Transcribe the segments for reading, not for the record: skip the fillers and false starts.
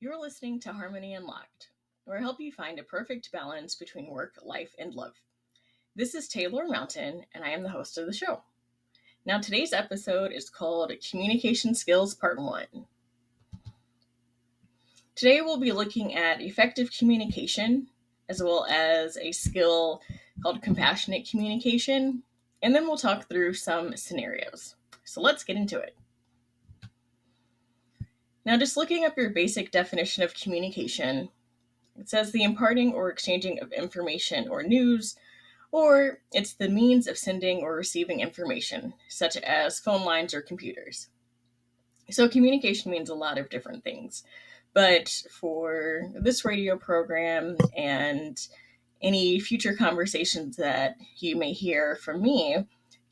You're listening to Harmony Unlocked, where I help you find a perfect balance between work, life, and love. This is Taylor Mountain, and I am the host of the show. Now, today's episode is called Communication Skills Part 1. Today, we'll be looking at effective communication, as well as a skill called compassionate communication, and then we'll talk through some scenarios. So let's get into it. Now, just looking up your basic definition of communication, it says the imparting or exchanging of information or news, or it's the means of sending or receiving information, such as phone lines or computers. So communication means a lot of different things. But for this radio program and any future conversations that you may hear from me,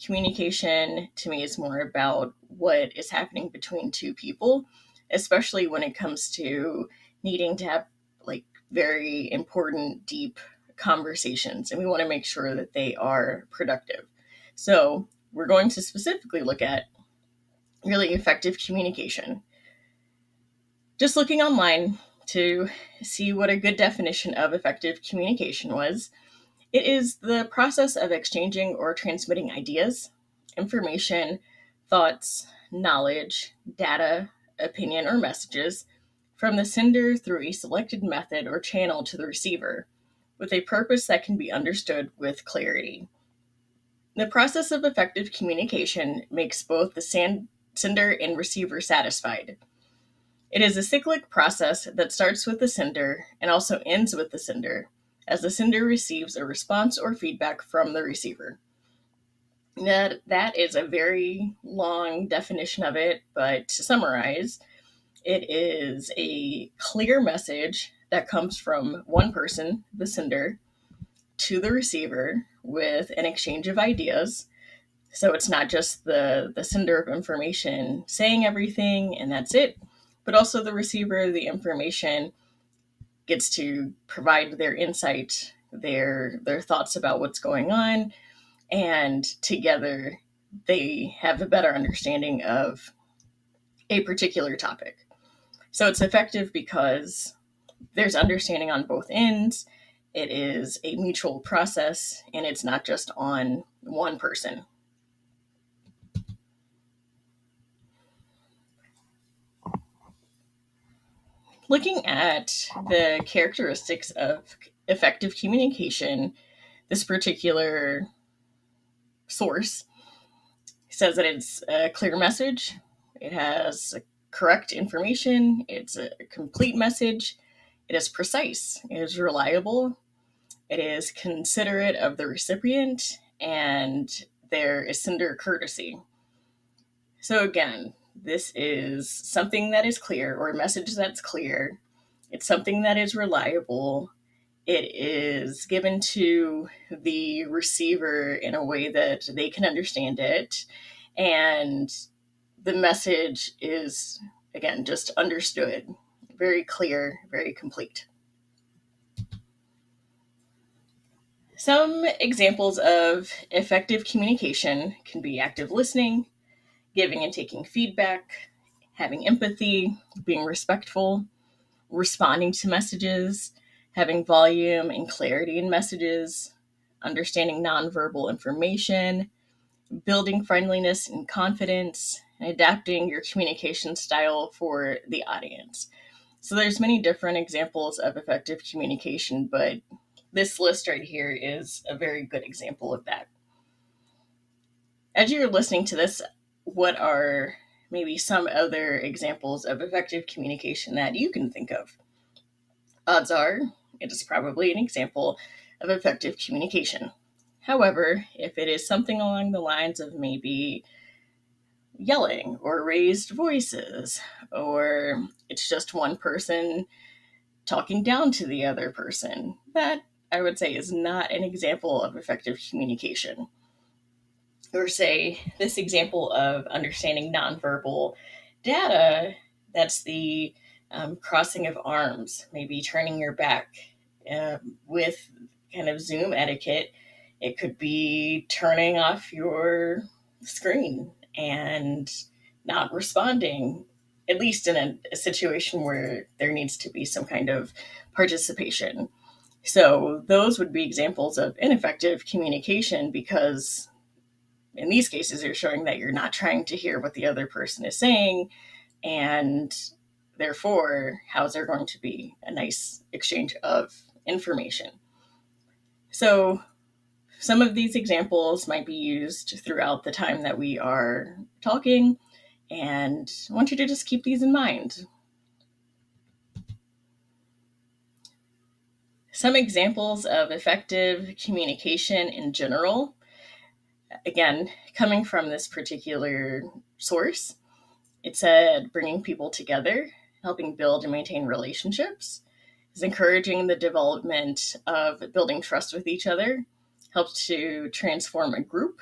communication to me is more about what is happening between two people, especially when it comes to needing to have very important, deep conversations, and we want to make sure that they are productive. So we're going to specifically look at really effective communication. Just looking online to see what a good definition of effective communication was, it is the process of exchanging or transmitting ideas, information, thoughts, knowledge, data, opinion, or messages from the sender through a selected method or channel to the receiver, with a purpose that can be understood with clarity. The process of effective communication makes both the sender and receiver satisfied. It is a cyclic process that starts with the sender and also ends with the sender, as the sender receives a response or feedback from the receiver. That is a very long definition of it, but to summarize, it is a clear message that comes from one person, the sender, to the receiver with an exchange of ideas. So it's not just the sender of information saying everything and that's it, but also the receiver of the information gets to provide their insight, their thoughts about what's going on, and together they have a better understanding of a particular topic. So it's effective because there's understanding on both ends. It is a mutual process, and it's not just on one person. Looking at the characteristics of effective communication, this particular source says that it's a clear message, it has correct information, it's a complete message, it is precise, it is reliable, it is considerate of the recipient, and there is sender courtesy. So again, this is something that is clear, or a message that's clear. It's something that is reliable. It is given to the receiver in a way that they can understand it. And the message is, again, just understood. Very clear, very complete. Some examples of effective communication can be active listening, giving and taking feedback, having empathy, being respectful, responding to messages, having volume and clarity in messages, understanding nonverbal information, building friendliness and confidence, and adapting your communication style for the audience. So there's many different examples of effective communication, but this list right here is a very good example of that. As you're listening to this, what are maybe some other examples of effective communication that you can think of? Odds are it is probably an example of effective communication. However, if it is something along the lines of maybe yelling or raised voices, or it's just one person talking down to the other person, that I would say is not an example of effective communication. Or say this example of understanding nonverbal data, that's the crossing of arms, maybe turning your back. With kind of Zoom etiquette, it could be turning off your screen and not responding at least in a situation where there needs to be some kind of participation. So those would be examples of ineffective communication because in these cases you're showing that you're not trying to hear what the other person is saying, and therefore how's there going to be a nice exchange of information. So some of these examples might be used throughout the time that we are talking, and I want you to just keep these in mind. Some examples of effective communication in general, again, coming from this particular source, it said bringing people together, helping build and maintain relationships, is encouraging the development of building trust with each other, helps to transform a group,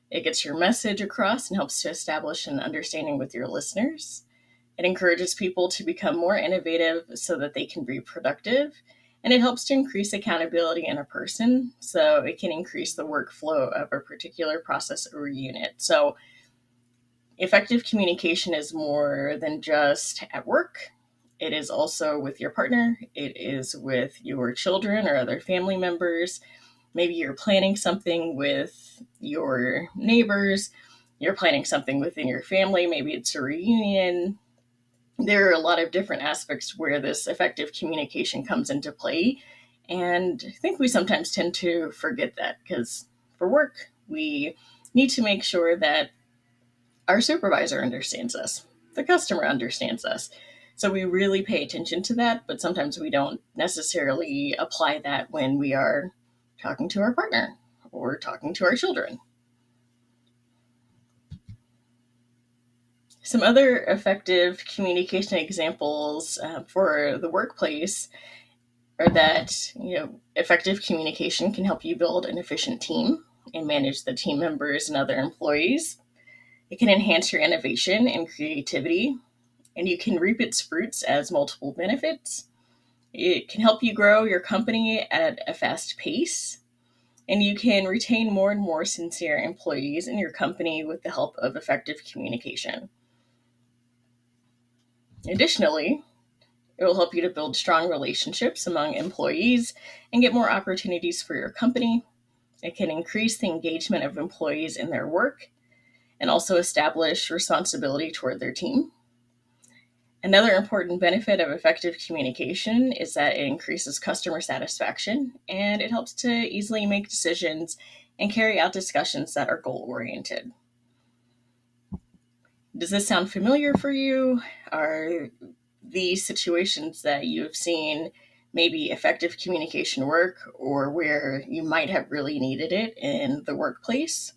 it gets your message across and helps to establish an understanding with your listeners. It encourages people to become more innovative so that they can be productive. And it helps to increase accountability in a person so it can increase the workflow of a particular process or unit. So, effective communication is more than just at work. It is also with your partner, it is with your children or other family members. Maybe you're planning something with your neighbors, you're planning something within your family, maybe it's a reunion. There are a lot of different aspects where this effective communication comes into play. And I think we sometimes tend to forget that because for work, we need to make sure that our supervisor understands us, the customer understands us. So we really pay attention to that, but sometimes we don't necessarily apply that when we are talking to our partner or talking to our children. Some other effective communication examples for the workplace are that, effective communication can help you build an efficient team and manage the team members and other employees. It can enhance your innovation and creativity, and you can reap its fruits as multiple benefits. It can help you grow your company at a fast pace, and you can retain more and more sincere employees in your company with the help of effective communication. Additionally, it will help you to build strong relationships among employees and get more opportunities for your company. It can increase the engagement of employees in their work and also establish responsibility toward their team. Another important benefit of effective communication is that it increases customer satisfaction and it helps to easily make decisions and carry out discussions that are goal oriented. Does this sound familiar for you? Are these situations that you've seen maybe effective communication work or where you might have really needed it in the workplace?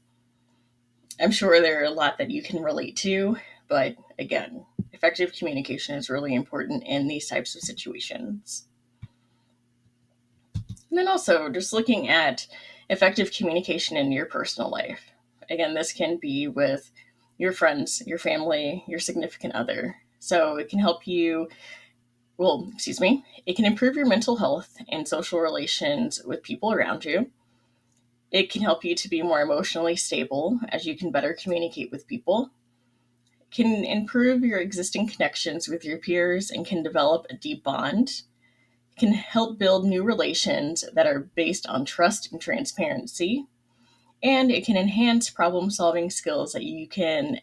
I'm sure there are a lot that you can relate to, but again, effective communication is really important in these types of situations. And then also just looking at effective communication in your personal life. Again, this can be with your friends, your family, your significant other. So it can help you, it can improve your mental health and social relations with people around you. It can help you to be more emotionally stable as you can better communicate with people. It can improve your existing connections with your peers and can develop a deep bond. It can help build new relations that are based on trust and transparency. And it can enhance problem solving skills that you can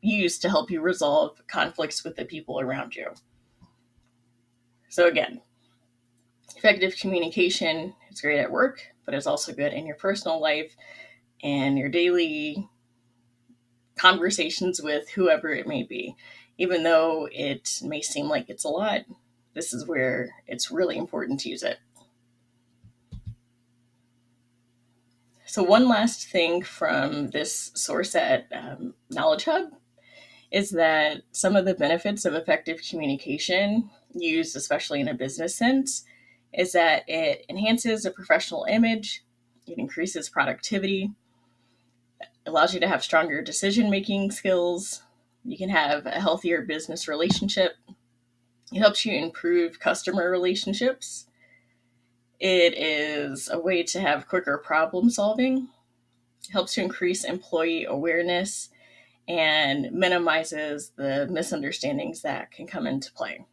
use to help you resolve conflicts with the people around you. So, again, effective communication is great at work, but it's also good in your personal life and your daily conversations with whoever it may be. Even though it may seem like it's a lot, this is where it's really important to use it. So, one last thing from this source at Knowledge Hub is that some of the benefits of effective communication, used especially in a business sense, is that it enhances a professional image, it increases productivity, allows you to have stronger decision making skills, you can have a healthier business relationship, it helps you improve customer relationships, it is a way to have quicker problem solving, it helps to increase employee awareness, and minimizes the misunderstandings that can come into play.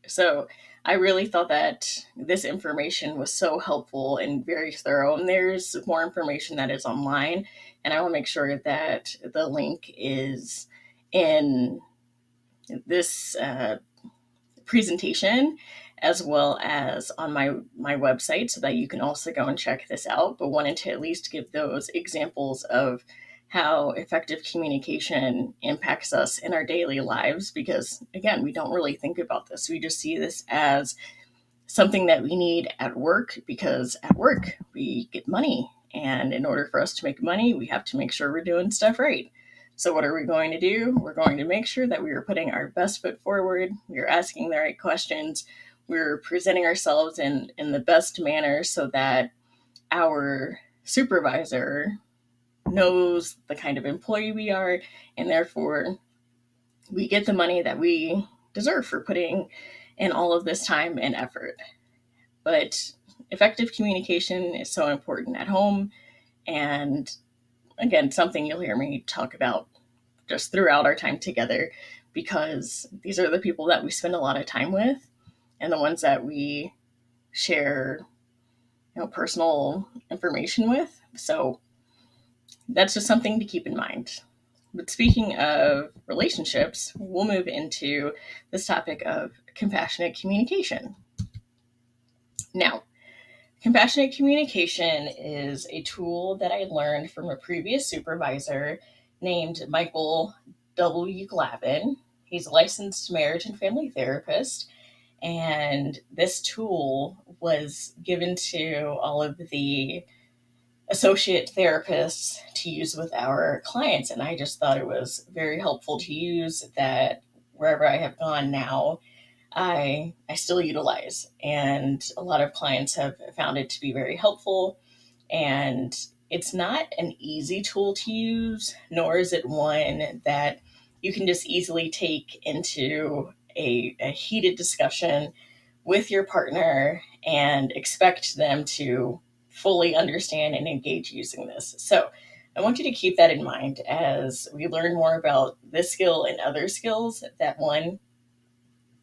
So I really thought that this information was so helpful and very thorough. And there's more information that is online, and I will make sure that the link is in this presentation as well as on my website, so that you can also go and check this out. But wanted to at least give those examples of how effective communication impacts us in our daily lives, because again, we don't really think about this. We just see this as something that we need at work, because at work we get money, and in order for us to make money, we have to make sure we're doing stuff right. So what are we going to do? We're going to make sure that we are putting our best foot forward, we're asking the right questions, we're presenting ourselves in the best manner, so that our supervisor knows the kind of employee we are, and therefore we get the money that we deserve for putting in all of this time and effort. But effective communication is so important at home. And again, something you'll hear me talk about just throughout our time together, because these are the people that we spend a lot of time with, and the ones that we share, personal information with. So that's just something to keep in mind. But speaking of relationships, we'll move into this topic of compassionate communication. Now, compassionate communication is a tool that I learned from a previous supervisor named Michael W. Glavin. He's a licensed marriage and family therapist. And this tool was given to all of the associate therapists to use with our clients. And I just thought it was very helpful to use, that wherever I have gone now, I still utilize. And a lot of clients have found it to be very helpful. And it's not an easy tool to use, nor is it one that you can just easily take into a heated discussion with your partner and expect them to fully understand and engage using this. So I want you to keep that in mind as we learn more about this skill and other skills. That one,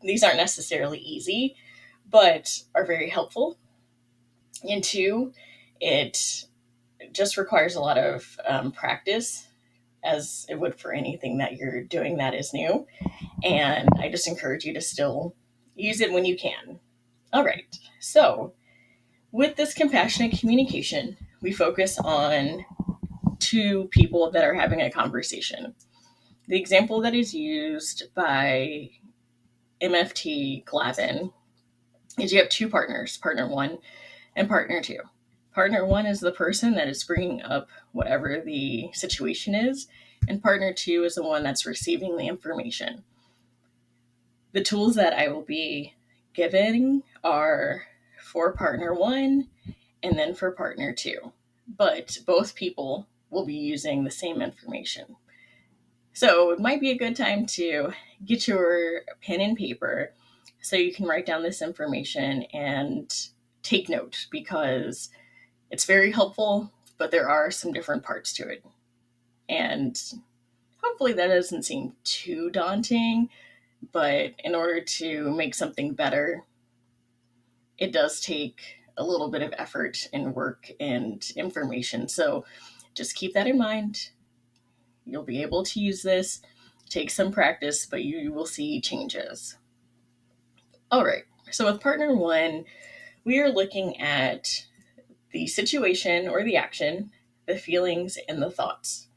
these aren't necessarily easy, but are very helpful. And two, it just requires a lot of practice, as it would for anything that you're doing that is new. And I just encourage you to still use it when you can. All right. So, with this compassionate communication, we focus on two people that are having a conversation. The example that is used by MFT Glavin is you have two partners, partner one and partner two. Partner one is the person that is bringing up whatever the situation is, and partner two is the one that's receiving the information. The tools that I will be giving are for partner one and then for partner two, but both people will be using the same information. So it might be a good time to get your pen and paper so you can write down this information and take note, because it's very helpful, but there are some different parts to it. And hopefully that doesn't seem too daunting, but in order to make something better, it does take a little bit of effort and work and information. So just keep that in mind. You'll be able to use this. Take some practice, but you will see changes. All right. So with partner one, we are looking at the situation or the action, the feelings, and the thoughts.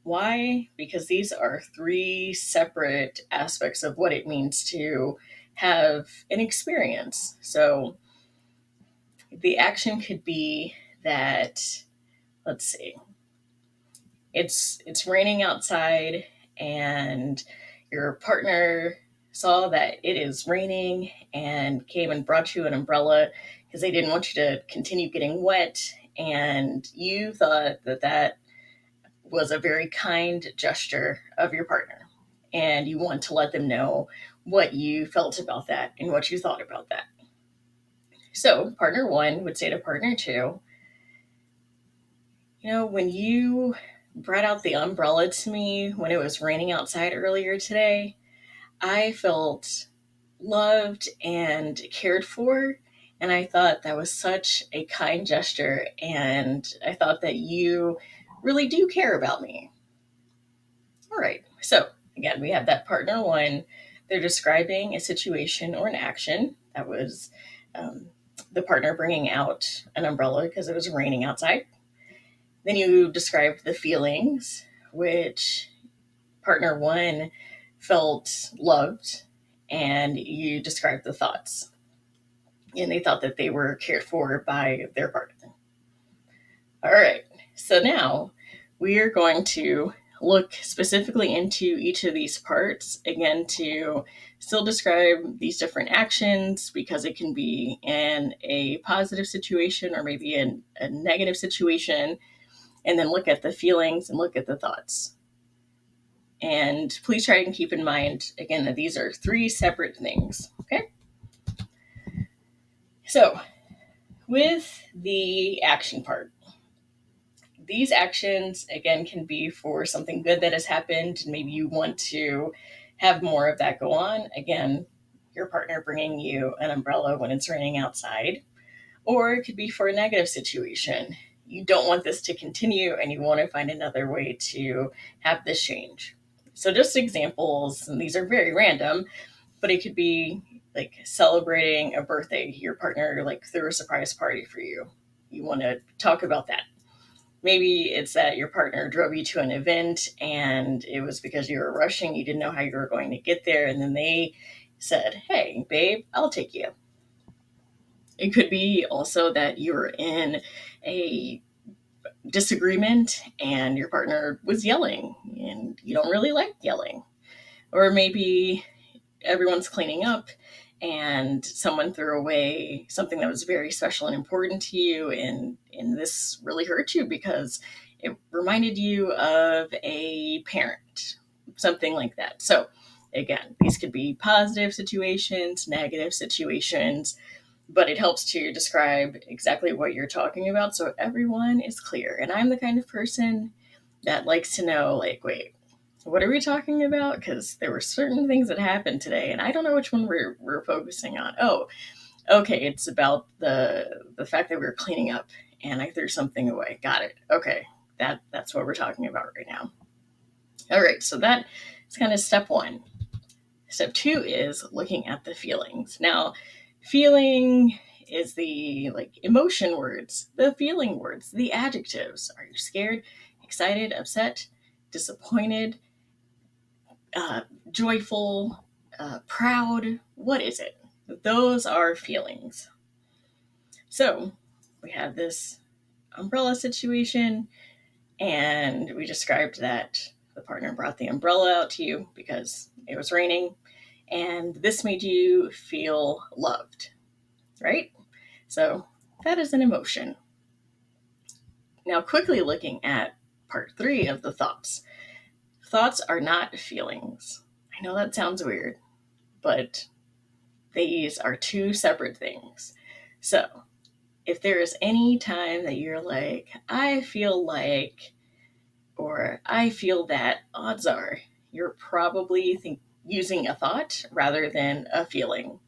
Why? Because these are three separate aspects of what it means to have an experience. So the action could be that, let's see, it's raining outside, and your partner saw that it is raining and came and brought you an umbrella because they didn't want you to continue getting wet, and you thought that that was a very kind gesture of your partner, and you want to let them know what you felt about that and what you thought about that. So partner one would say to partner two, when you brought out the umbrella to me when it was raining outside earlier today. I felt loved and cared for. And I thought that was such a kind gesture. And I thought that you really do care about me. All right. So, again, we have that partner one. They're describing a situation or an action that was um, the partner bringing out an umbrella because it was raining outside. Then you describe the feelings, which partner one felt loved, and you described the thoughts. And they thought that they were cared for by their partner. All right. So now we are going to look specifically into each of these parts again to still describe these different actions because it can be in a positive situation or maybe in a negative situation, and then look at the feelings and look at the thoughts. And please try and keep in mind again that these are three separate things. Okay. So with the action part, these actions again can be for something good that has happened. Maybe you want to have more of that go on. Again, your partner bringing you an umbrella when it's raining outside, or it could be for a negative situation. You don't want this to continue and you want to find another way to have this change. So, just examples, and these are very random, but it could be like celebrating a birthday. Your partner like threw a surprise party for you. You want to talk about that. Maybe it's that your partner drove you to an event and it was because you were rushing, you didn't know how you were going to get there, and then they said, "Hey, babe, I'll take you." It could be also that you're in a disagreement and your partner was yelling and you don't really like yelling. Or maybe everyone's cleaning up and someone threw away something that was very special and important to you, and this really hurt you because it reminded you of a parent, something like that. So again, these could be positive situations, negative situations, but it helps to describe exactly what you're talking about so everyone is clear. And I'm the kind of person that likes to know, like, wait, what are we talking about? Because there were certain things that happened today, and I don't know which one we're focusing on. Oh, okay, it's about the fact that we were cleaning up, and I threw something away. Got it. Okay, that's what we're talking about right now. All right, so that is kind of step one. Step two is looking at the feelings. Now, feeling is the like emotion words, the feeling words, the adjectives. Are you scared, excited, upset, disappointed, uh, joyful, proud? What is it? Those are feelings. So we have this umbrella situation, and we described that the partner brought the umbrella out to you because it was raining, and this made you feel loved, right? So that is an emotion. Now, quickly looking at part three of the thoughts. Thoughts are not feelings. I know that sounds weird, but these are two separate things. So, if there is any time that you're like, I feel like, or I feel that, odds are you're probably using a thought rather than a feeling.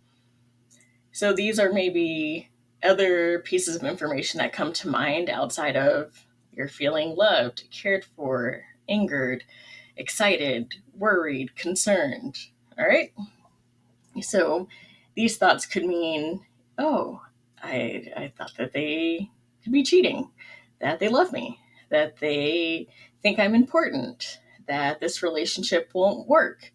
So, these are maybe other pieces of information that come to mind outside of you're feeling loved, cared for, angered, excited, worried, concerned. All right. So these thoughts could mean, oh, I thought that they could be cheating, that they love me, that they think I'm important, that this relationship won't work,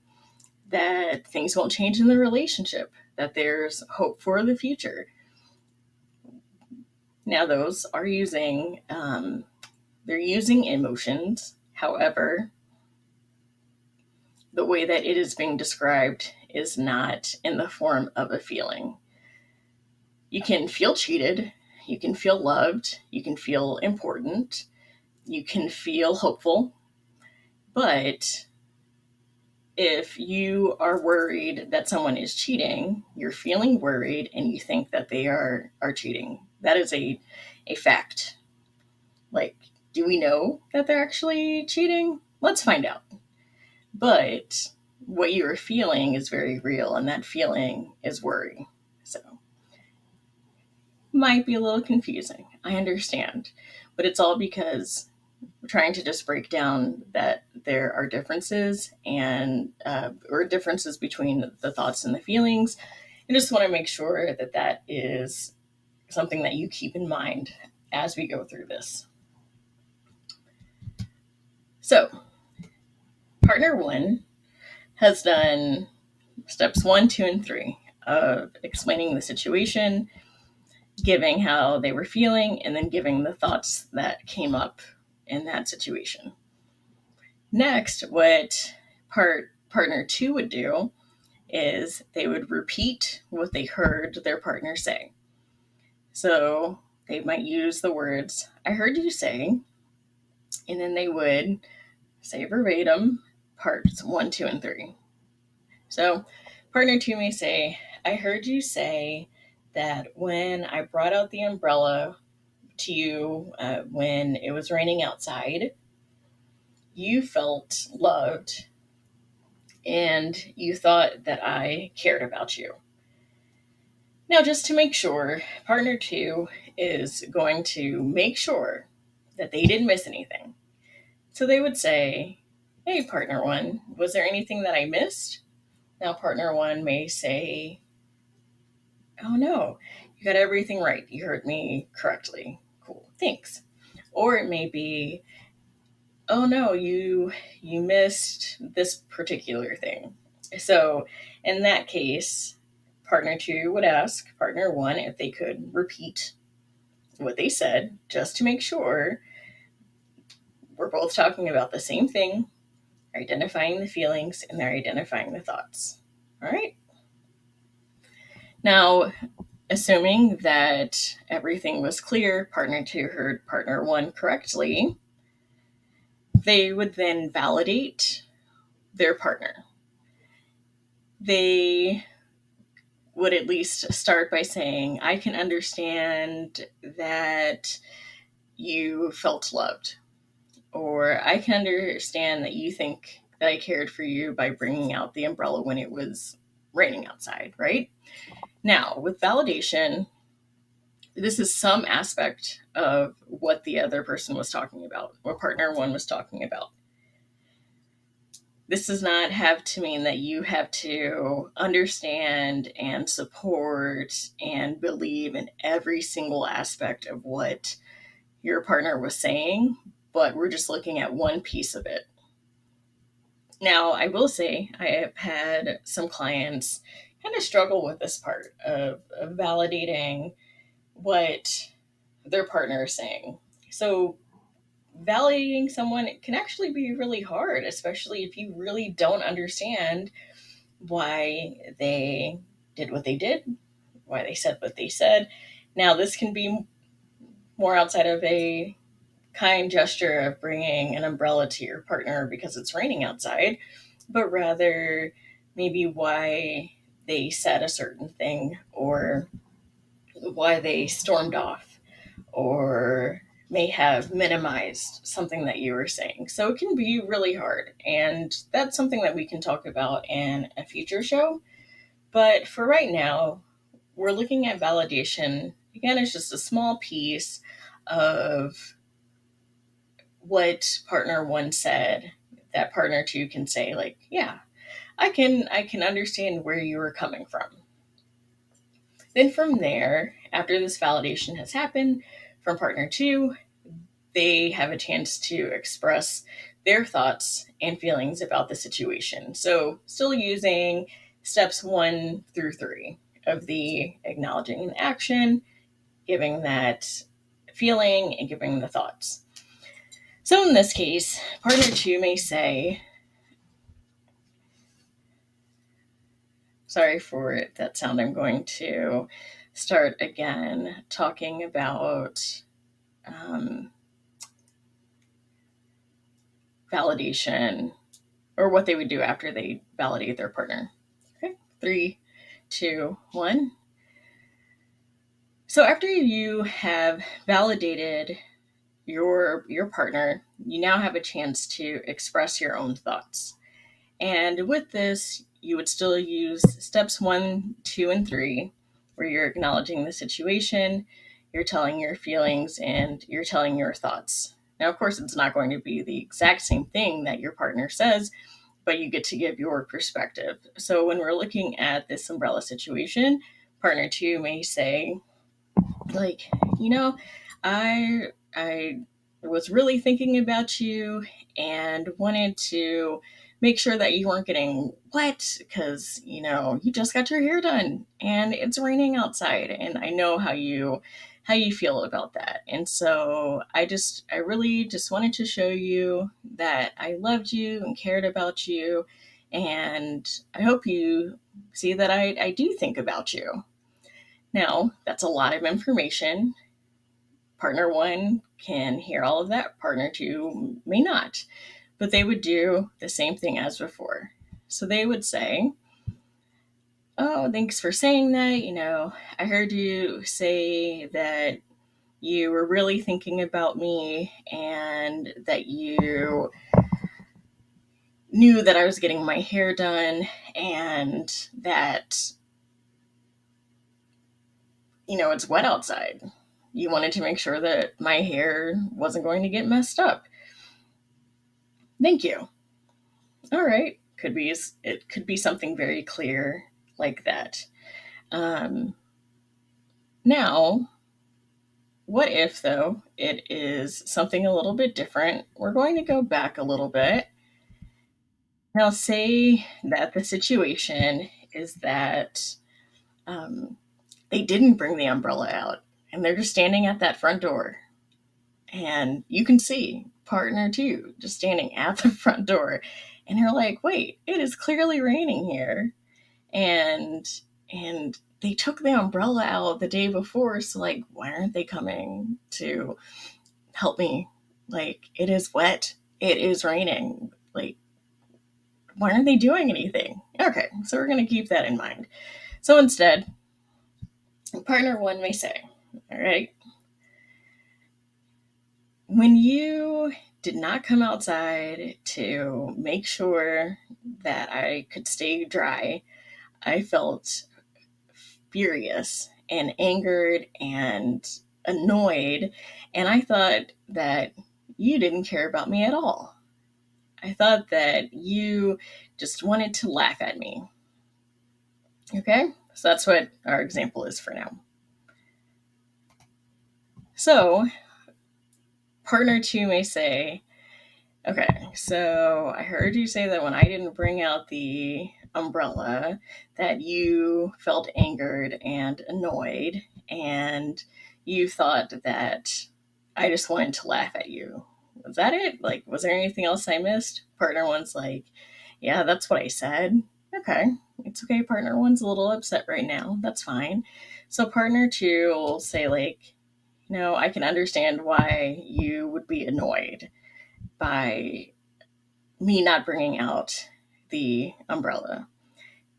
that things won't change in the relationship, that there's hope for the future. Now those are they're using emotions. However, the way that it is being described is not in the form of a feeling. You can feel cheated, you can feel loved, you can feel important, you can feel hopeful, but if you are worried that someone is cheating, you're feeling worried and you think that they are cheating. That is a fact. Like, Do we know that they're actually cheating? Let's find out. But what you are feeling is very real, and that feeling is worry. So, might be a little confusing. I understand. But it's all because we're trying to just break down that there are differences or differences between the thoughts and the feelings. I just want to make sure that that is something that you keep in mind as we go through this. So, partner one has done steps 1, 2, and 3 of explaining the situation, giving how they were feeling, and then giving the thoughts that came up in that situation. Next, what partner two would do is they would repeat what they heard their partner say. So they might use the words, I heard you say, and then they would say verbatim parts 1, 2, and 3. So partner two may say, I heard you say that when I brought out the umbrella to you when it was raining outside, you felt loved and you thought that I cared about you. Now, just to make sure, partner two is going to make sure that they didn't miss anything. So they would say, hey, partner one, was there anything that I missed? Now, partner one may say, oh no, you got everything right. You heard me correctly. Cool, thanks. Or it may be, oh no, you missed this particular thing. So in that case, partner two would ask partner one if they could repeat what they said just to make sure we're both talking about the same thing, identifying the feelings, and they're identifying the thoughts. All right. Now, assuming that everything was clear, partner two heard partner one correctly, they would then validate their partner. They would at least start by saying, I can understand that you felt loved, or I can understand that you think that I cared for you by bringing out the umbrella when it was raining outside, right? Now, with validation, this is some aspect of what the other person was talking about, what partner one was talking about. This does not have to mean that you have to understand and support and believe in every single aspect of what your partner was saying, but we're just looking at one piece of it. Now, I will say I have had some clients kind of struggle with this part of validating what their partner is saying. So validating someone can actually be really hard, especially if you really don't understand why they did what they did, why they said what they said. Now, this can be more outside of a kind gesture of bringing an umbrella to your partner because it's raining outside, but rather maybe why they said a certain thing or why they stormed off or may have minimized something that you were saying. So it can be really hard. And that's something that we can talk about in a future show. But for right now, we're looking at validation. Again, it's just a small piece of what partner one said that partner two can say, like, yeah, I can understand where you were coming from. Then from there, after this validation has happened from partner two, they have a chance to express their thoughts and feelings about the situation. So still using steps 1 through 3 of the acknowledging an action, giving that feeling, and giving the thoughts. So in this case, partner two may say, sorry for that sound, I'm going to start again talking about validation or what they would do after they validate their partner. Okay, 3, 2, 1. So after you have validated your partner, you now have a chance to express your own thoughts. And with this, you would still use steps 1, 2, and 3, where you're acknowledging the situation, you're telling your feelings, and you're telling your thoughts. Now, of course, it's not going to be the exact same thing that your partner says, but you get to give your perspective. So when we're looking at this umbrella situation, partner two may say, like, you know, I was really thinking about you and wanted to make sure that you weren't getting wet because, you just got your hair done and it's raining outside, and I know how you feel about that. And so I really just wanted to show you that I loved you and cared about you, and I hope you see that I do think about you. Now, that's a lot of information. Partner one can hear all of that, partner two may not, but they would do the same thing as before. So they would say, "Oh, thanks for saying that. I heard you say that you were really thinking about me and that you knew that I was getting my hair done and that, it's wet outside. You wanted to make sure that my hair wasn't going to get messed up. Thank you. All right." It could be something very clear like that. Um, Now, what if though it is something a little bit different? We're going to go back a little bit. Now, say that the situation is that um, they didn't bring the umbrella out and they're just standing at that front door, and you can see partner two just standing at the front door, and you're like, wait, it is clearly raining here, and they took the umbrella out the day before, so like, why aren't they coming to help me? Like, it is wet, it is raining, like, why aren't they doing anything? Okay, so we're going to keep that in mind. So instead, partner one may say, all right, when you did not come outside to make sure that I could stay dry, I felt furious and angered and annoyed. And I thought that you didn't care about me at all. I thought that you just wanted to laugh at me. Okay? So that's what our example is for now. So, partner two may say, okay, so I heard you say that when I didn't bring out the umbrella, that you felt angered and annoyed, and you thought that I just wanted to laugh at you. Was that it? Like, was there anything else I missed? Partner one's like, yeah, that's what I said. Okay, it's okay. Partner one's a little upset right now. That's fine. So partner two will say, like, no, I can understand why you would be annoyed by me not bringing out the umbrella.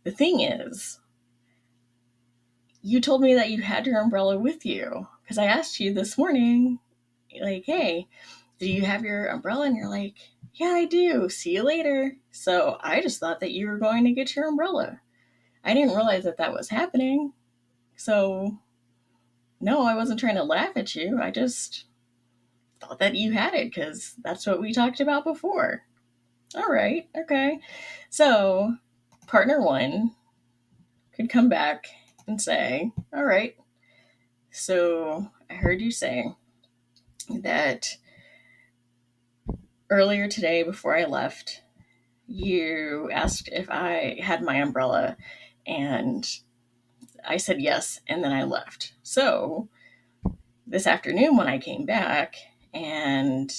The thing is, you told me that you had your umbrella with you because I asked you this morning, like, hey, do you have your umbrella? And you're like, yeah, I do. See you later. So I just thought that you were going to get your umbrella. I didn't realize that that was happening. So, no, I wasn't trying to laugh at you. I just thought that you had it because that's what we talked about before. All right. Okay. So, partner one could come back and say, all right, so I heard you say that earlier today before I left, you asked if I had my umbrella, and I said yes, and then I left. So, this afternoon when I came back and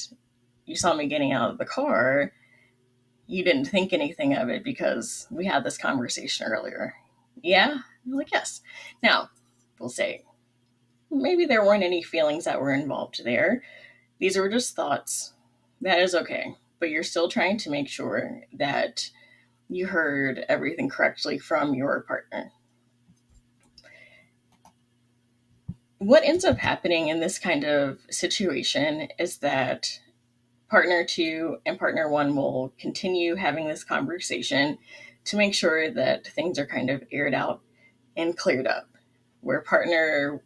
you saw me getting out of the car, you didn't think anything of it because we had this conversation earlier. Yeah? I'm like, yes. Now, we'll say, maybe there weren't any feelings that were involved there. These were just thoughts. That is okay. But you're still trying to make sure that you heard everything correctly from your partner. What ends up happening in this kind of situation is that partner two and partner one will continue having this conversation to make sure that things are kind of aired out and cleared up. Where partner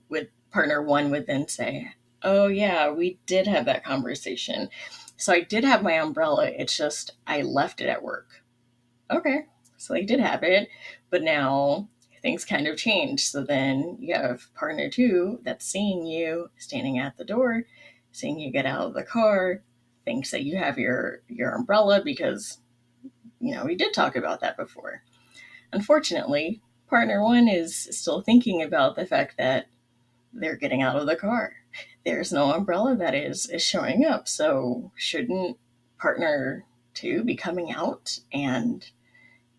one would then say, "Oh yeah, we did have that conversation. So I did have my umbrella. It's just I left it at work." Okay, so they did have it, but now things kind of change. So then you have partner two that's seeing you standing at the door, seeing you get out of the car, thinks that you have your umbrella because we did talk about that before. Unfortunately, partner one is still thinking about the fact that they're getting out of the car. There's no umbrella that is showing up. So shouldn't partner two be coming out and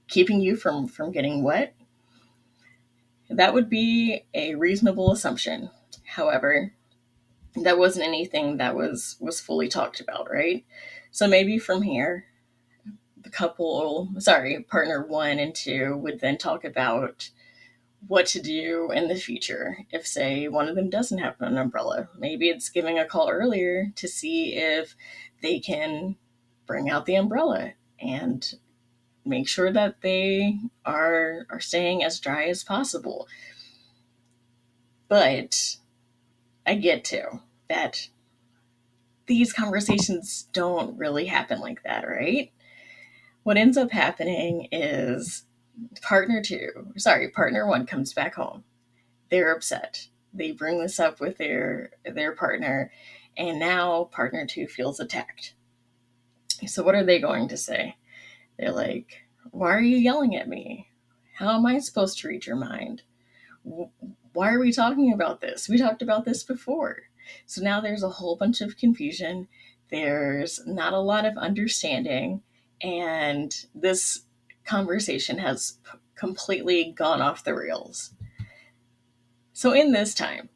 keeping you from getting wet? That would be a reasonable assumption. However, that wasn't anything that was fully talked about, right? So maybe from here, partner one and two would then talk about what to do in the future if, say, one of them doesn't have an umbrella. Maybe it's giving a call earlier to see if they can bring out the umbrella and make sure that they are staying as dry as possible. But I get to that these conversations don't really happen like that, right? What ends up happening is partner one comes back home. They're upset. They bring this up with their partner, and now partner two feels attacked. So what are they going to say? They're like, "Why are you yelling at me? How am I supposed to read your mind? Why are we talking about this? We talked about this before." So now there's a whole bunch of confusion. There's not a lot of understanding, and this conversation has completely gone off the rails. So in this time,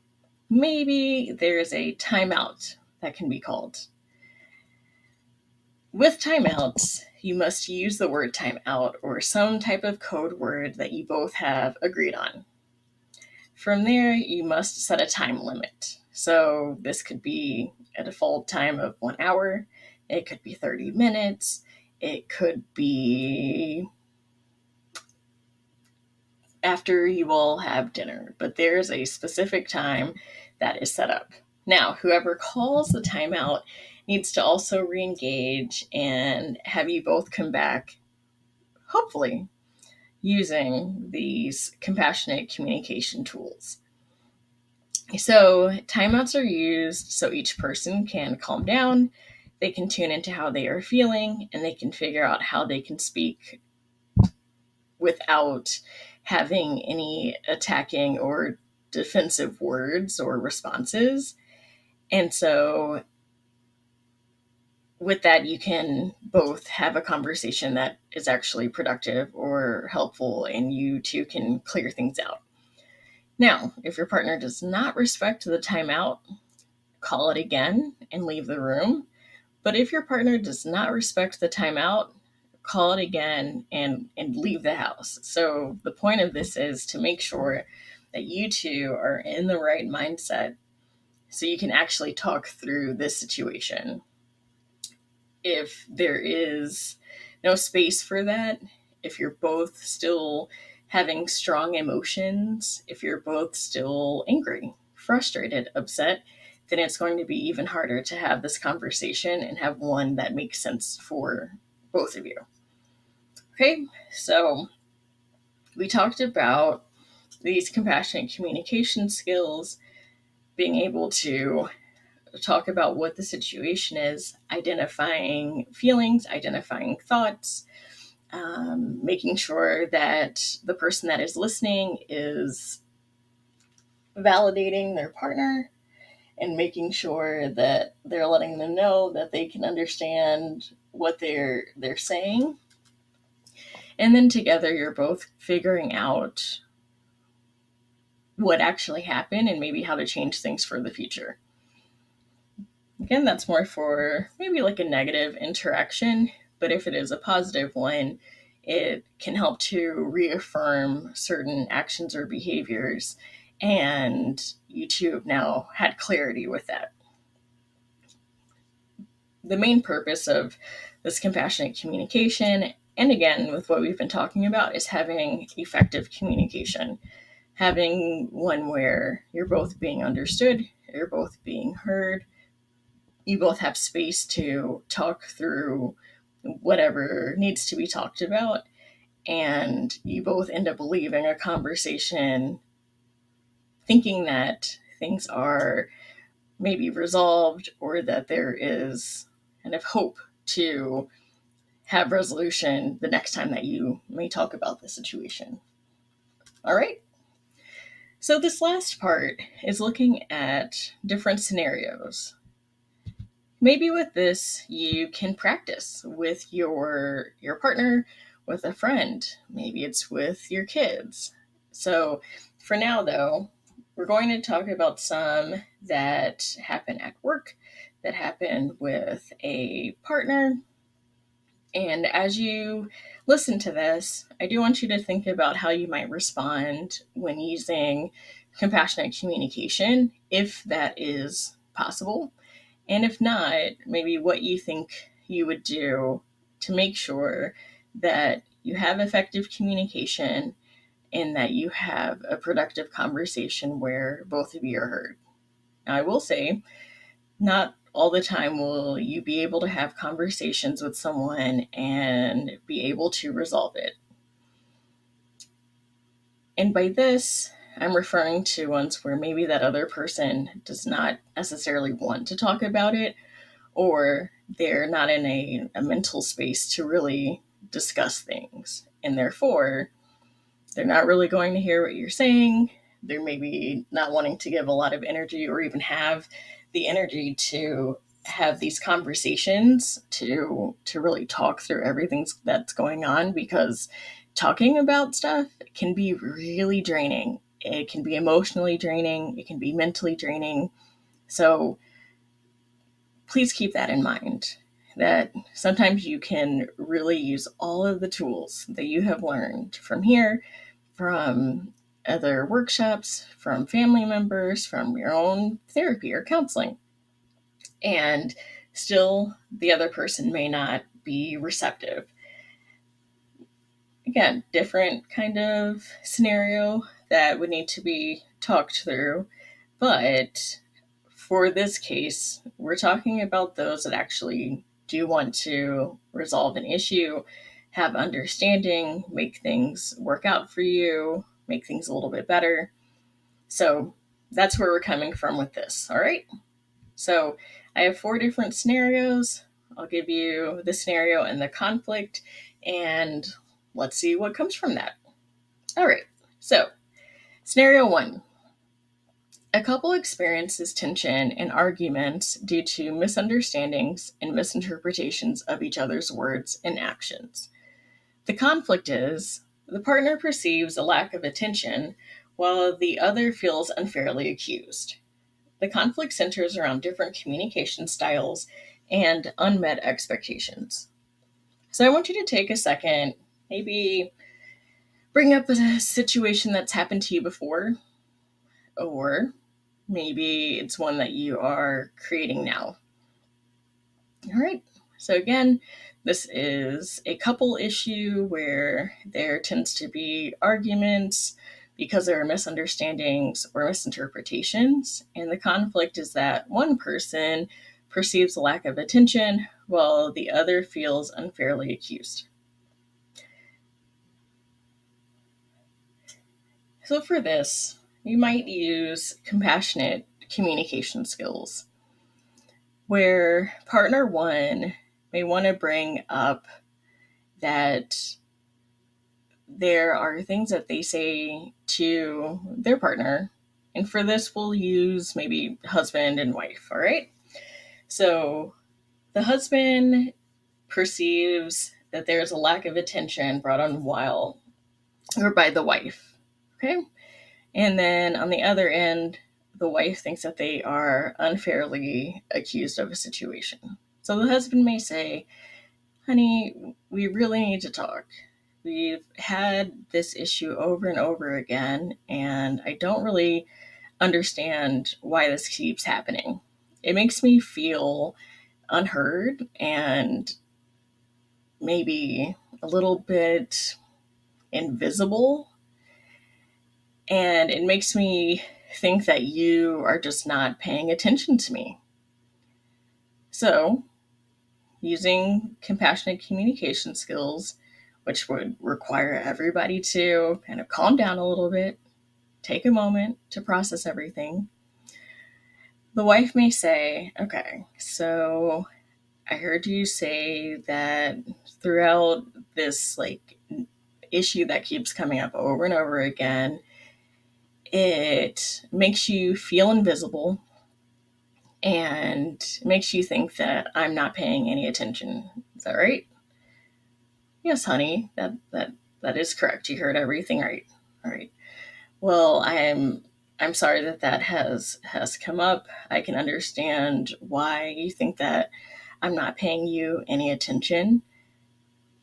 maybe there's a timeout that can be called. With timeouts, you must use the word timeout or some type of code word that you both have agreed on. From there, you must set a time limit. So this could be a default time of 1 hour, it could be 30 minutes, it could be after you all have dinner, but there's a specific time that is set up. Now, whoever calls the timeout needs to also re-engage and have you both come back, hopefully, using these compassionate communication tools. So, timeouts are used so each person can calm down, they can tune into how they are feeling, and they can figure out how they can speak without having any attacking or defensive words or responses. And so, with that, you can both have a conversation that is actually productive or helpful, and you two can clear things out. Now, if your partner does not respect the timeout, call it again and leave the room. But if your partner does not respect the timeout, call it again and leave the house. So the point of this is to make sure that you two are in the right mindset so you can actually talk through this situation. If there is no space for that, if you're both still having strong emotions, if you're both still angry, frustrated, upset, then it's going to be even harder to have this conversation and have one that makes sense for both of you. Okay, so we talked about these compassionate communication skills, being able to talk about what the situation is, identifying feelings, identifying thoughts, making sure that the person that is listening is validating their partner and making sure that they're letting them know that they can understand what they're saying. And then together you're both figuring out what actually happened and maybe how to change things for the future. Again, that's more for maybe like a negative interaction, but if it is a positive one, it can help to reaffirm certain actions or behaviors And you two have now had clarity with that. The main purpose of this compassionate communication, and again, with what we've been talking about, is having effective communication. Having one where you're both being understood, you're both being heard, you both have space to talk through whatever needs to be talked about, and you both end up leaving a conversation thinking that things are maybe resolved or that there is kind of hope to have resolution the next time that you may talk about the situation. All right. So, this last part is looking at different scenarios. Maybe with this, you can practice with your partner, with a friend. Maybe it's with your kids. So, for now, though, we're going to talk about some that happen at work, that happen with a partner. And as you listen to this, I do want you to think about how you might respond when using compassionate communication, if that is possible. And if not, maybe what you think you would do to make sure that you have effective communication and that you have a productive conversation where both of you are heard. Now, I will say, not all the time will you be able to have conversations with someone and be able to resolve it. And by this, I'm referring to ones where maybe that other person does not necessarily want to talk about it, or they're not in a mental space to really discuss things. And therefore, they're not really going to hear what you're saying. They're maybe not wanting to give a lot of energy or even have the energy to have these conversations to really talk through everything that's going on, because talking about stuff can be really draining. It can be emotionally draining, it can be mentally draining. So please keep that in mind, that sometimes you can really use all of the tools that you have learned from here, from other workshops, from family members, from your own therapy or counseling. And still, the other person may not be receptive. Again, different kind of scenario that would need to be talked through. But for this case, we're talking about those that actually do want to resolve an issue, have understanding, make things work out for you, make things a little bit better. So that's where we're coming from with this. All right. So I have 4 different scenarios. I'll give you the scenario and the conflict, and let's see what comes from that. All right. So, scenario 1. A couple experiences tension and arguments due to misunderstandings and misinterpretations of each other's words and actions. The conflict is the partner perceives a lack of attention while the other feels unfairly accused. The conflict centers around different communication styles and unmet expectations. So I want you to take a second, maybe bring up a situation that's happened to you before, or maybe it's one that you are creating now. All right. So again, this is a couple issue where there tends to be arguments because there are misunderstandings or misinterpretations. And the conflict is that one person perceives a lack of attention while the other feels unfairly accused. So for this, you might use compassionate communication skills, where partner 1 may want to bring up that there are things that they say to their partner. And for this, we'll use maybe husband and wife. All right. So the husband perceives that there's a lack of attention brought on while or by the wife. Okay. And then on the other end, the wife thinks that they are unfairly accused of a situation. So the husband may say, honey, we really need to talk. We've had this issue over and over again, and I don't really understand why this keeps happening. It makes me feel unheard and maybe a little bit invisible. And it makes me think that you are just not paying attention to me. So, using compassionate communication skills, which would require everybody to kind of calm down a little bit, take a moment to process everything. The wife may say, okay, so I heard you say that throughout this issue that keeps coming up over and over again, it makes you feel invisible and makes you think that I'm not paying any attention. Is that right? Yes, honey. That is correct. You heard everything right. All right. Well, I'm sorry that that has come up. I can understand why you think that I'm not paying you any attention.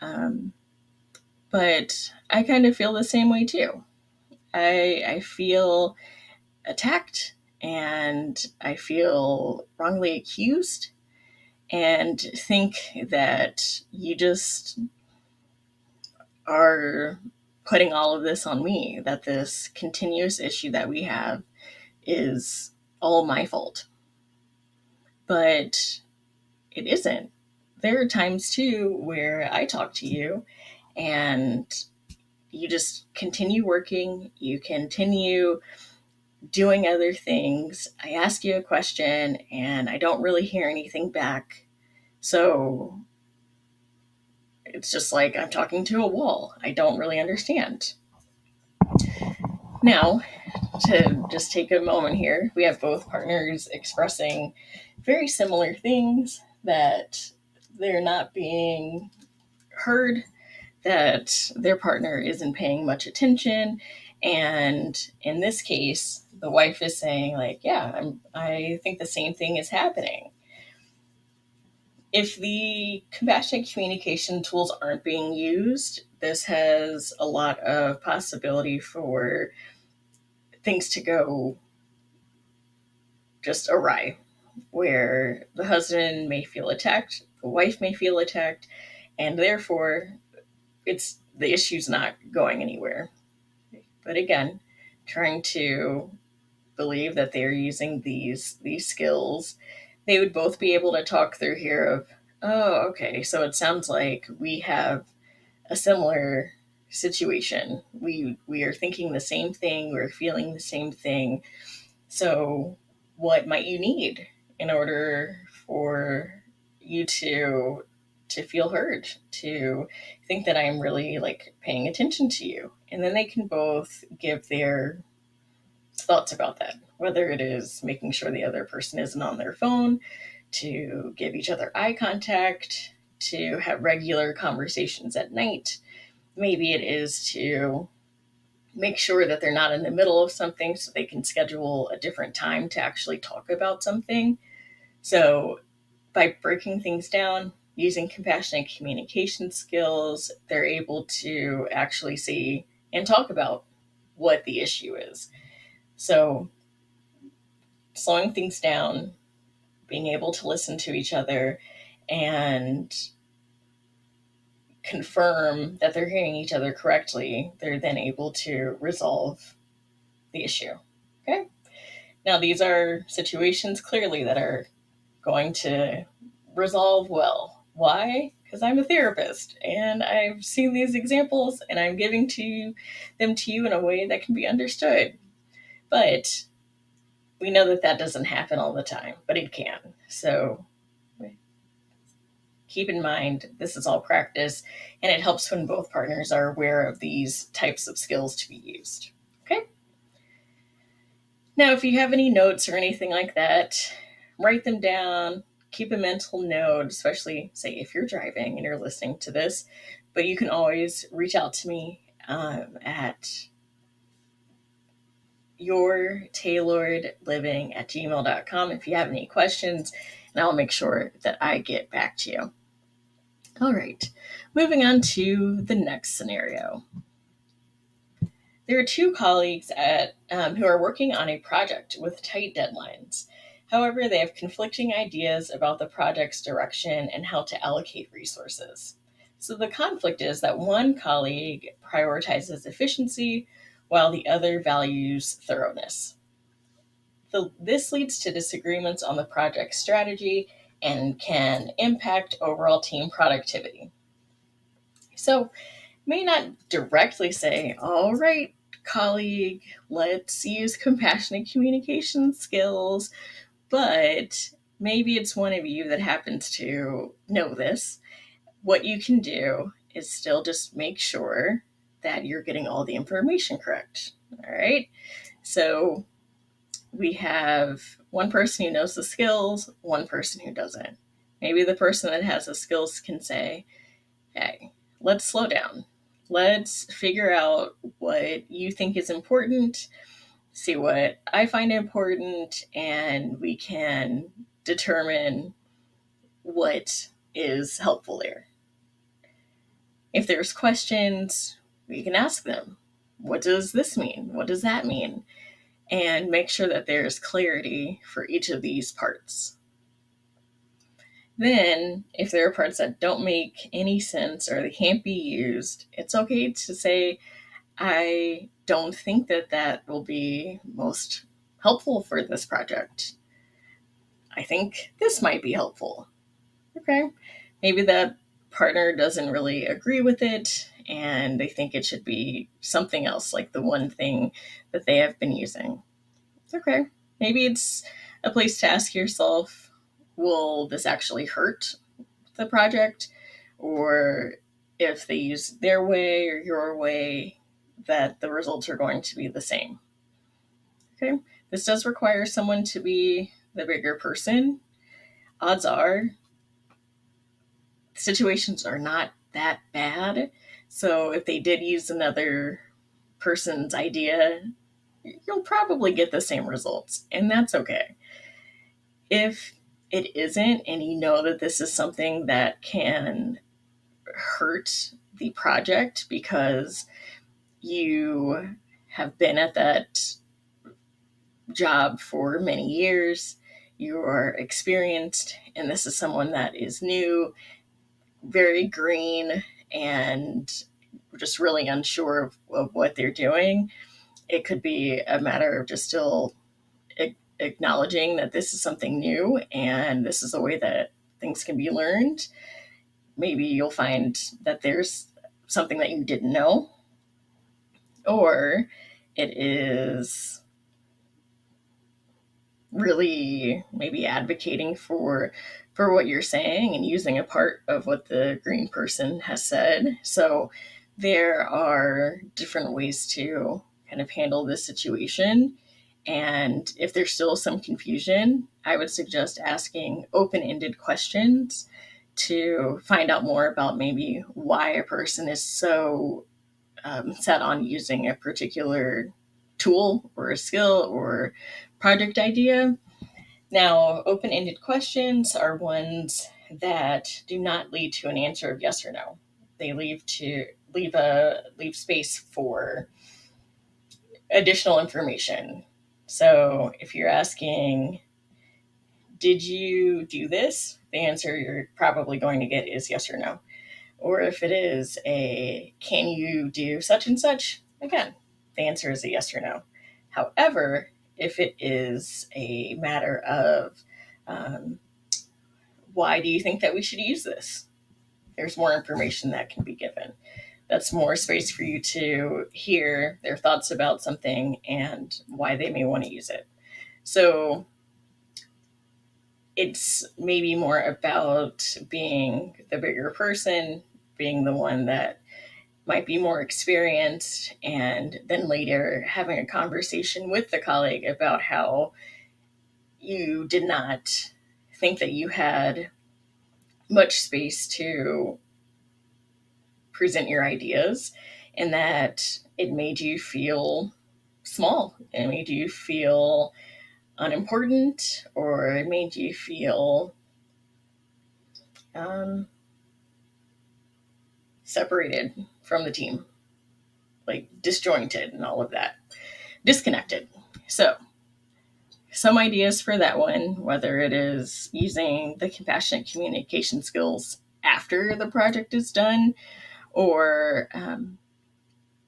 Um, but I kind of feel the same way too. I feel attacked and I feel wrongly accused and think that you just are putting all of this on me, that this continuous issue that we have is all my fault. But it isn't. There are times too where I talk to you and you just continue working, you continue doing other things. I ask you a question and I don't really hear anything back. So it's just like I'm talking to a wall. I don't really understand. Now, to just take a moment here, we have both partners expressing very similar things, that they're not being heard, that their partner isn't paying much attention. And in this case, the wife is saying, like, yeah, I think the same thing is happening. If the compassionate communication tools aren't being used, this has a lot of possibility for things to go just awry, where the husband may feel attacked, the wife may feel attacked, and therefore the issue's not going anywhere. But again, trying to believe that they're using these skills, they would both be able to talk through here of, oh, okay, so it sounds like we have a similar situation. We are thinking the same thing, we're feeling the same thing. So what might you need in order for you to feel heard, to think that I'm really like paying attention to you? And then they can both give their thoughts about that, whether it is making sure the other person isn't on their phone, to give each other eye contact, to have regular conversations at night. Maybe it is to make sure that they're not in the middle of something so they can schedule a different time to actually talk about something. So, by breaking things down, using compassionate communication skills, they're able to actually see and talk about what the issue is. So, slowing things down, being able to listen to each other, and confirm that they're hearing each other correctly, they're then able to resolve the issue. Okay? Now, these are situations clearly that are going to resolve well. Why? Because I'm a therapist and I've seen these examples and I'm giving them to you in a way that can be understood. But we know that that doesn't happen all the time, but it can. So keep in mind, this is all practice, and it helps when both partners are aware of these types of skills to be used. Okay? Now, if you have any notes or anything like that, write them down, keep a mental note, especially, say, if you're driving and you're listening to this. But you can always reach out to me at yourtailoredliving@gmail.com if you have any questions, and I'll make sure that I get back to you. All right. Moving on to the next scenario. There are two colleagues who are working on a project with tight deadlines. However, they have conflicting ideas about the project's direction and how to allocate resources. So the conflict is that one colleague prioritizes efficiency while the other values thoroughness. This leads to disagreements on the project strategy and can impact overall team productivity. So, may not directly say, all right, colleague, let's use compassionate communication skills, but maybe it's one of you that happens to know this. What you can do is still just make sure that you're getting all the information correct. All right. So we have one person who knows the skills, one person who doesn't. Maybe the person that has the skills can say, hey, let's slow down. Let's figure out what you think is important, see what I find important, and we can determine what is helpful there. If there's questions, we can ask them. What does this mean? What does that mean? And make sure that there's clarity for each of these parts. Then, if there are parts that don't make any sense or they can't be used, it's okay to say, I don't think that that will be most helpful for this project. I think this might be helpful. Okay. Maybe that partner doesn't really agree with it and they think it should be something else, like the one thing that they have been using. Okay. Maybe it's a place to ask yourself, will this actually hurt the project? Or if they use their way or your way, that the results are going to be the same. Okay. This does require someone to be the bigger person. Odds are situations are not that bad. So if they did use another person's idea, you'll probably get the same results, and that's okay. If it isn't, and you know that this is something that can hurt the project because you have been at that job for many years, you are experienced, and this is someone that is new, very green, and just really unsure of what they're doing, it could be a matter of just still acknowledging that this is something new and this is a way that things can be learned. Maybe you'll find that there's something that you didn't know, or it is really maybe advocating for what you're saying and using a part of what the green person has said. So there are different ways to kind of handle this situation. And if there's still some confusion, I would suggest asking open-ended questions to find out more about maybe why a person is so set on using a particular tool or a skill or project idea. Now, open ended questions are ones that do not lead to an answer of yes or no. They leave space for additional information. So if you're asking, did you do this? The answer you're probably going to get is yes or no. Or if it is a, can you do such and such? Again, the answer is a yes or no. However, if it is a matter of, um, why do you think that we should use this? There's more information that can be given. That's more space for you to hear their thoughts about something and why they may want to use it. So it's maybe more about being the bigger person, being the one that might be more experienced, and then later having a conversation with the colleague about how you did not think that you had much space to present your ideas and that it made you feel small. It made you feel unimportant, or it made you feel um, separated from the team, like disjointed and all of that, disconnected. So, some ideas for that one, whether it is using the compassionate communication skills after the project is done or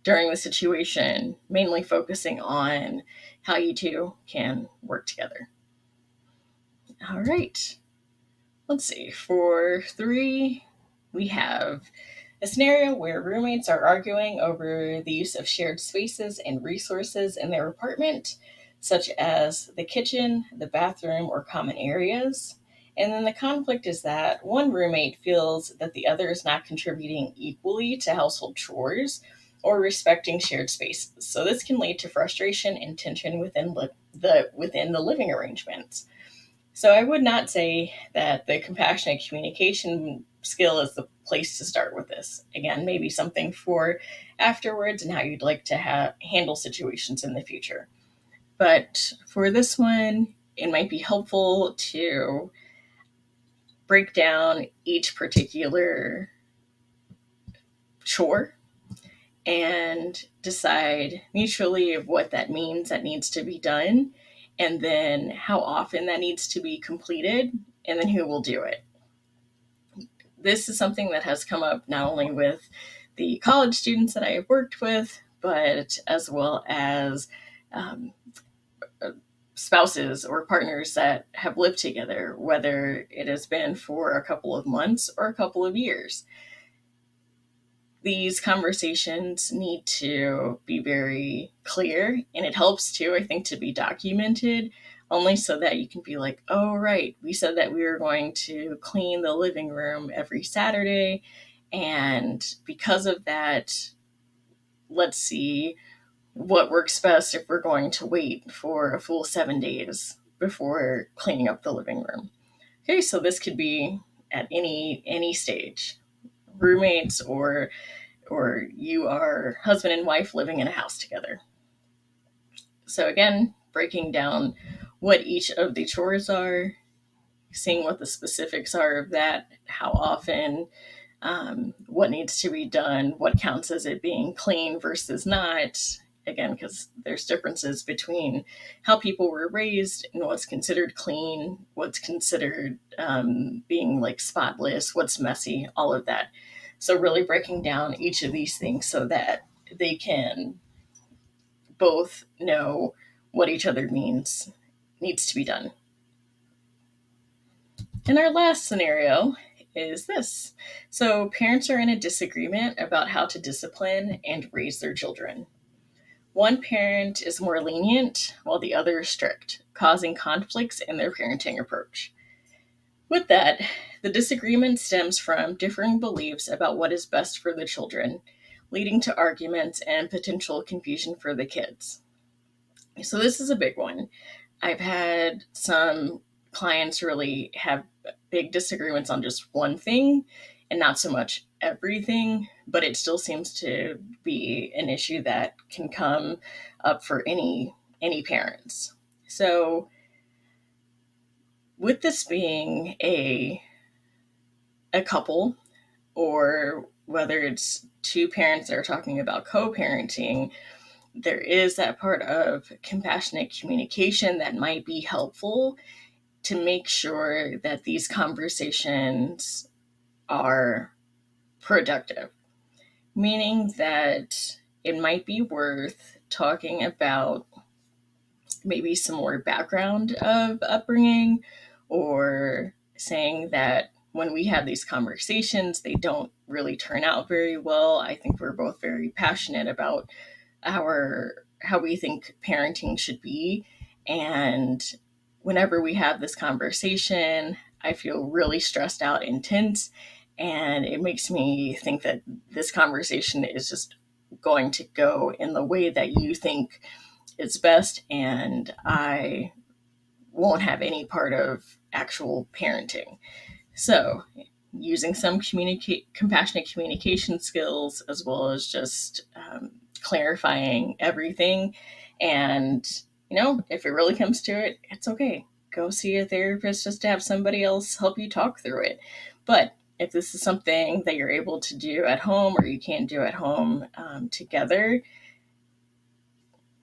during the situation, mainly focusing on how you two can work together. All right. Let's see. For 3, we have a scenario where roommates are arguing over the use of shared spaces and resources in their apartment, such as the kitchen, the bathroom, or common areas. And then the conflict is that one roommate feels that the other is not contributing equally to household chores or respecting shared spaces. So this can lead to frustration and tension within the living arrangements. So I would not say that the compassionate communication skill is the place to start with this. Again, maybe something for afterwards and how you'd like to handle situations in the future. But for this one, it might be helpful to break down each particular chore and decide mutually of what that means that needs to be done, and then how often that needs to be completed, and then who will do it. This is something that has come up not only with the college students that I have worked with, but as well as um, spouses or partners that have lived together, whether it has been for a couple of months or a couple of years. These conversations need to be very clear, and it helps too, I think, to be documented, only so that you can be like, oh, right, we said that we were going to clean the living room every Saturday, and because of that, let's see what works best if we're going to wait for a full 7 days before cleaning up the living room. Okay, so this could be at any stage, roommates or you are husband and wife living in a house together. So again, breaking down what each of the chores are, seeing what the specifics are of that, how often, what needs to be done, what counts as it being clean versus not. Again, because there's differences between how people were raised and what's considered clean, what's considered being like spotless, what's messy, all of that. So, really breaking down each of these things so that they can both know what each other needs to be done. And our last scenario is this. So, parents are in a disagreement about how to discipline and raise their children. One parent is more lenient while the other is strict, causing conflicts in their parenting approach. With that, the disagreement stems from differing beliefs about what is best for the children, leading to arguments and potential confusion for the kids. So, this is a big one. I've had some clients really have big disagreements on just one thing and not so much everything, but it still seems to be an issue that can come up for any parents. So, with this being a couple, or whether it's two parents that are talking about co-parenting, there is that part of compassionate communication that might be helpful to make sure that these conversations are productive, meaning that it might be worth talking about maybe some more background of upbringing, or saying that when we have these conversations, they don't really turn out very well. I think we're both very passionate about our how we think parenting should be, and whenever we have this conversation, I feel really stressed out and tense, and it makes me think that this conversation is just going to go in the way that you think is best, and I won't have any part of actual parenting. So, using some compassionate communication skills, as well as just clarifying everything. And, if it really comes to it, it's okay. Go see a therapist just to have somebody else help you talk through it. But if this is something that you're able to do at home or you can't do at home together,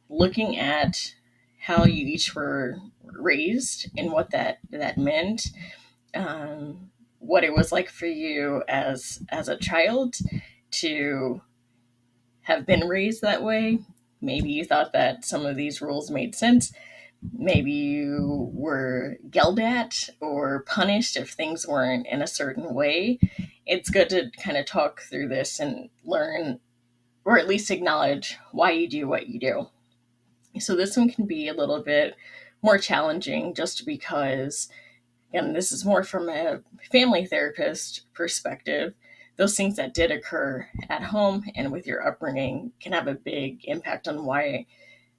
looking at how you each were raised and what that meant, what it was like for you as a child to have been raised that way. Maybe you thought that some of these rules made sense. Maybe you were yelled at or punished if things weren't in a certain way. It's good to kind of talk through this and learn, or at least acknowledge why you do what you do. So this one can be a little bit more challenging just because, and this is more from a family therapist perspective, those things that did occur at home and with your upbringing can have a big impact on why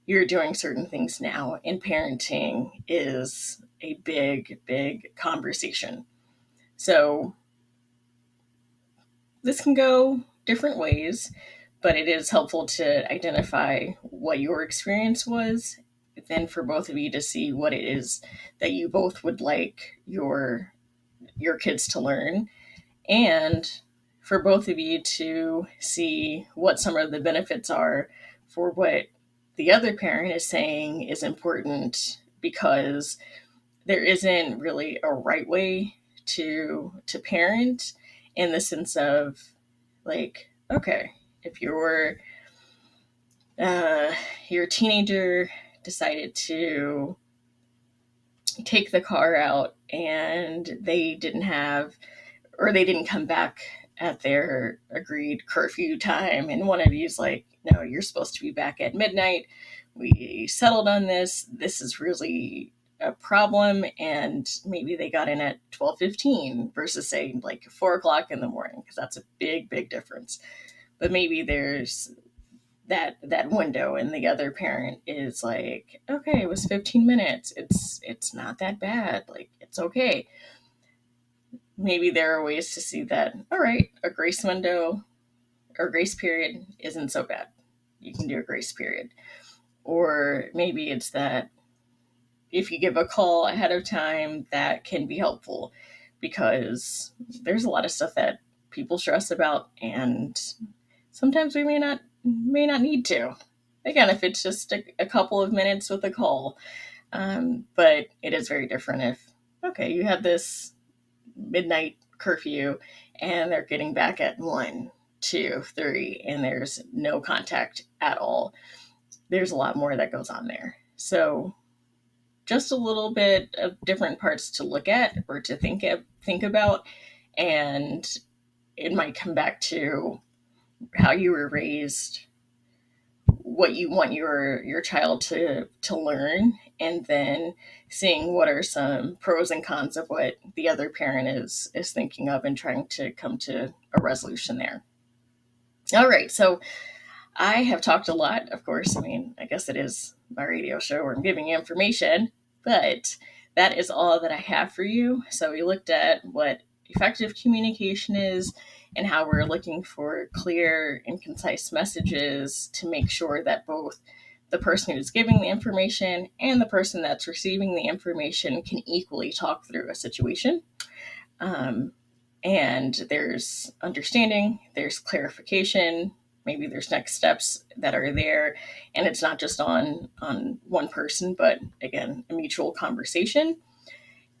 you're doing certain things now. And parenting is a big, big conversation. So this can go different ways, but it is helpful to identify what your experience was, then for both of you to see what it is that you both would like your kids to learn, and for both of you to see what some of the benefits are for what the other parent is saying is important, because there isn't really a right way to parent, in the sense of, like, okay, if your teenager decided to take the car out and they didn't come back at their agreed curfew time, and one of you's like, no, you're supposed to be back at midnight, we settled on this is really a problem, and maybe they got in at 12:15 versus saying like 4 o'clock in the morning, because that's a big, big difference. But maybe there's that window, and the other parent is like, okay, it was 15 minutes, it's not that bad, like, it's okay. Maybe there are ways to see that, all right, a grace window or grace period isn't so bad, you can do a grace period. Or maybe it's that if you give a call ahead of time, that can be helpful, because there's a lot of stuff that people stress about, and sometimes we may not need to. Again, if it's just a couple of minutes with a call, but it is very different if, okay, you have this midnight curfew and they're getting back at 1, 2, 3, and there's no contact at all. There's a lot more that goes on there. So just a little bit of different parts to look at or to think about, and it might come back to how you were raised, what you want your child to learn, and then seeing what are some pros and cons of what the other parent is thinking of, and trying to come to a resolution there. All right, so I have talked a lot, of course. I mean, I guess it is my radio show where I'm giving you information, but that is all that I have for you. So we looked at what effective communication is and how we're looking for clear and concise messages to make sure that both the person who's giving the information and the person that's receiving the information can equally talk through a situation. Um, and there's understanding, there's clarification, maybe there's next steps that are there, and it's not just on one person, but again, a mutual conversation.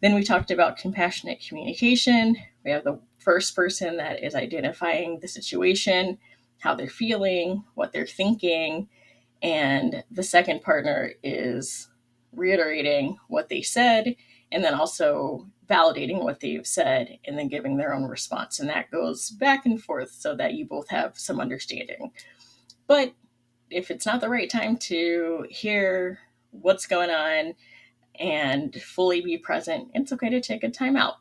Then we talked about compassionate communication. We have the first person that is identifying the situation, how they're feeling, what they're thinking, and the second partner is reiterating what they said, and then also validating what they've said, and then giving their own response. And that goes back and forth so that you both have some understanding. But if it's not the right time to hear what's going on and fully be present, it's okay to take a time out.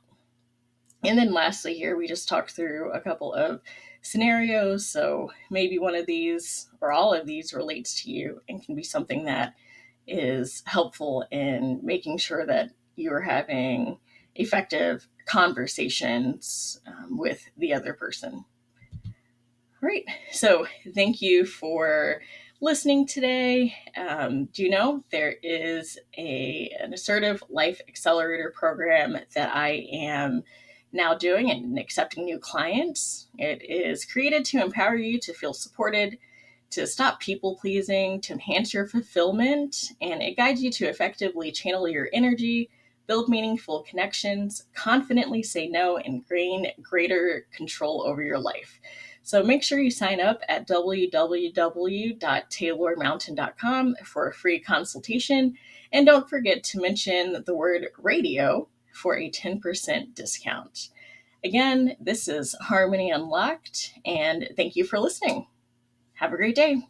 And then lastly, here we just talked through a couple of scenarios. So maybe one of these or all of these relates to you and can be something that is helpful in making sure that you're having effective conversations with the other person. All right. So thank you for listening today. Do you know there is an assertive life accelerator program that I am now doing and accepting new clients. It is created to empower you to feel supported, to stop people pleasing, to enhance your fulfillment, and it guides you to effectively channel your energy, build meaningful connections, confidently say no, and gain greater control over your life. So make sure you sign up at www.taylormountain.com for a free consultation. And don't forget to mention the word radio for a 10% discount. Again, this is Harmony Unlocked, and thank you for listening. Have a great day.